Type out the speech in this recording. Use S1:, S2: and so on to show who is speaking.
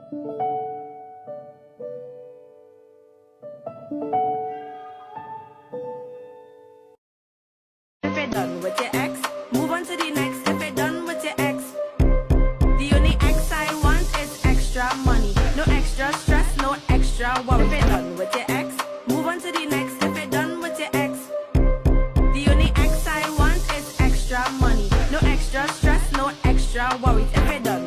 S1: If you're done with your ex, move on to the next. If you're done with your ex, the only ex I want is extra money. No extra stress, no extra worry. If you're done with your ex, move on to the next. If you're done with your ex, the only ex I want is extra money. No extra stress, no extra worries. If you're done